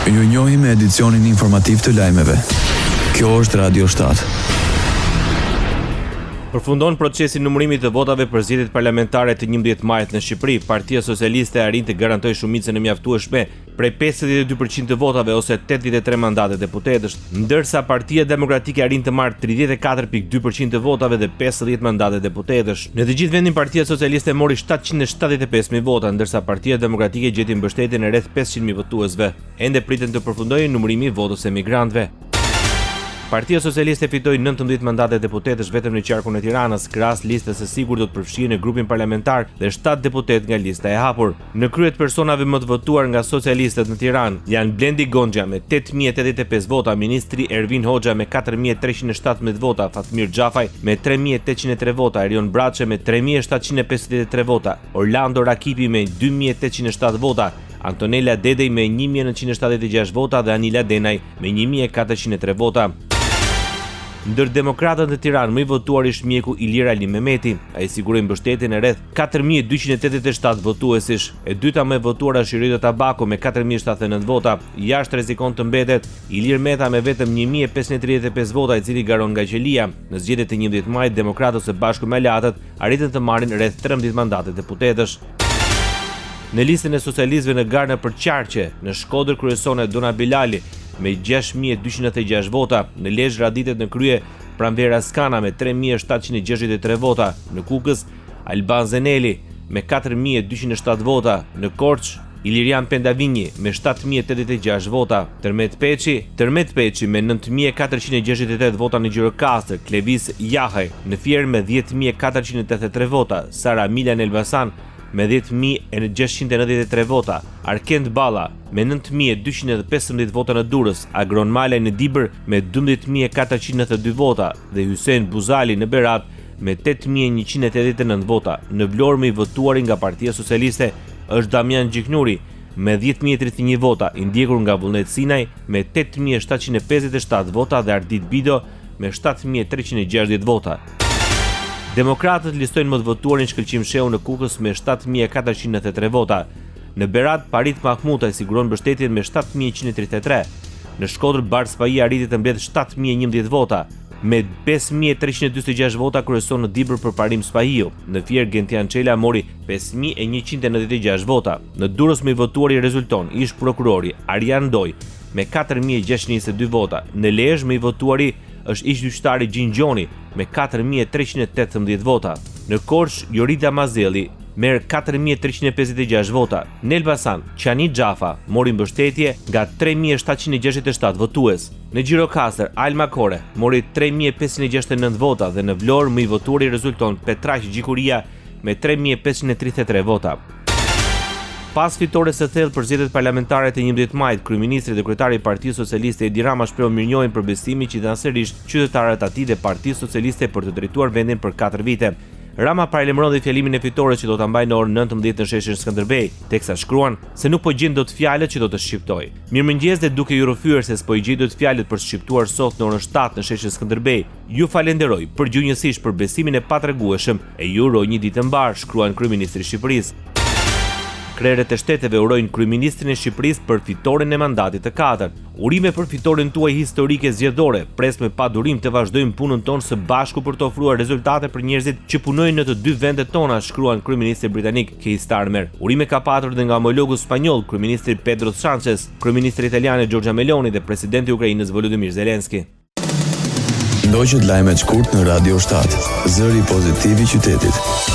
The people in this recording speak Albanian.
Ju njohim me edicionin informativ të lajmeve. Kjo është Radio 7. Përfundon procesi numërimi të votave për zgjedhjet parlamentare të 11 majit në Shqipëri. Partia Socialiste arrin të garantojë shumicën e mjaftueshme prej 52% të votave ose 83 mandate deputetësh, ndërsa Partia Demokratike arrin të marrë 34.2% të votave dhe 50 mandate deputetësh. Në të gjithë vendin Partia Socialiste mori 775.000 vota, ndërsa Partia Demokratike gjeti mbështetjen e rreth 500.000 votuesve. Ende priten të përfundojë numërimi i votës emigrantëve. Partia Socialiste fitoi 19 mandate deputetësh vetëm në qarkun e Tiranës, krahas listës së sigurt do të përfshijë në grupin parlamentar dhe 7 deputet nga lista e hapur. Në krye të personave më të votuar nga socialistët në Tiranë janë Blendi Gonxha me 8.085 vota, ministri Ervin Hoxha me 4.317 vota, Fatmir Xhafaj me 3.803 vota, Erion Braçe me 3.753 vota, Orlando Rakipi me 2.807 vota, Antonella Dedej me 1.976 vota dhe Anila Denaj me 1.403 vota. Ndër demokratët në Tiranë më i votuar ishte mjeku Ilir Ali Mehmeti. Ai siguroi mbështetjen e rreth 4.287 votuesish. E dyta më e votuara është Rita Tabako me 4.079 vota. Jashtë rrezikon të mbetet Ilir Meta me vetëm 1.535 vota, i cili garon nga Qelia. Në zgjedhjet e 11 majit, demokratët së bashku me aleatët arritën të marrin rreth 13 mandate deputetësh. Në listën e socialistëve në garë për Qarqe, në Shkodër kryesore Dona Bilali me 6.206 vota, në Lezhë raditet në krye Pranvera Skana me 3.763 vota, në Kukës Alban Zeneli me 4.207 vota, në Korçë Ilirian Pendavinji me 7.086 vota, Tërmet Peçi me 9.468 vota në Gjirokastër, Klevis Jahaj në Fier me 10.483 vota, Sara Milan Elbasan me 10.693 vota, Arkend Balla me 9.215 vota në Durrës, Agron Malaj në Dibër me 12.492 vota dhe Hysén Buzali në Berat me 8.189 vota. Në Vlorë më i votuari nga Partia Socialiste është Damian Gjiknuri me 10.031 vota, i ndjekur nga Vullnet Sinaj me 8.757 vota dhe Ardit Bido me 7.360 vota. Demokratët listojnë më të votuarin Shkëlqim Shehu në Kukës me 7.493 vota. Në Berat, Parit Mahmuta e siguron mbështetjen me 7.133. Në Shkodër, Bars Paji arriti të mbledh 7.011 vota. Me 5.346 vota kryeson në Dibër për Parim Spahiu. Në Fier, Gentian Çela mori 5.196 vota. Në Durrës më i votuari rezulton ish prokurori Arjan Doj me 4.622 vota. Në Lezhë më i votuari është ish gjyqtari Gjingjoni me 4.318 vota. Në Korçë, Jorita Mazelli merr 4.356 vota. Në Elbasan, Qani Xhafa mori mbështetje nga 3.767 votues. Në Gjirokastër, Alma Kore mori 3.569 vota dhe në Vlorë më i votuari rezulton Petraq Gjikuria me 3.533 vota. Pas fitores së thellë për zgjedhjet parlamentare të 11 majit, kryeministri dhe kryetari i Partisë Socialiste Edi Rama shpreu mirënjohjen për besimin që i dhanë sërish qytetarët atij dhe Partisë Socialiste për të drejtuar vendin për 4 vite. Rama paralajmëron dhe fjalimin e fitores që do ta mbajë në orën 19 në sheshin Skënderbej, teksa shkruan se nuk po gjen dot fjalët që do të shqiptoj. Mirëmëngjes dhe duke ju rrëfyer se s'po i gjej dot fjalët për shqiptuar sot në orën 7 në sheshin Skënderbej. Ju falenderoj përgjithësisht për besimin e patregueshëm e ju uroj një ditë të mbar, shkruan kryeministri i Shqipërisë. Krerët e shteteve urojnë kryeministrin e Shqipërisë për fitoren e mandatit të 4. Urime për fitoren tuaj historike zgjedhore. Pres me pa durim të vazhdojmë punën tonë së bashku për të ofruar rezultate për njerëzit që punojnë në të dy vendet tona, shkruan kryeministri britanik Keir Starmer. Urime ka patur dhe nga homologu spanjoll, kryeministri Pedro Sánchez, kryeministri italiane Giorgia Meloni dhe presidenti i Ukrainës Volodymyr Zelensky. Ndoqët lajmet shkurt në Radio 7, zëri pozitiv i qytetit.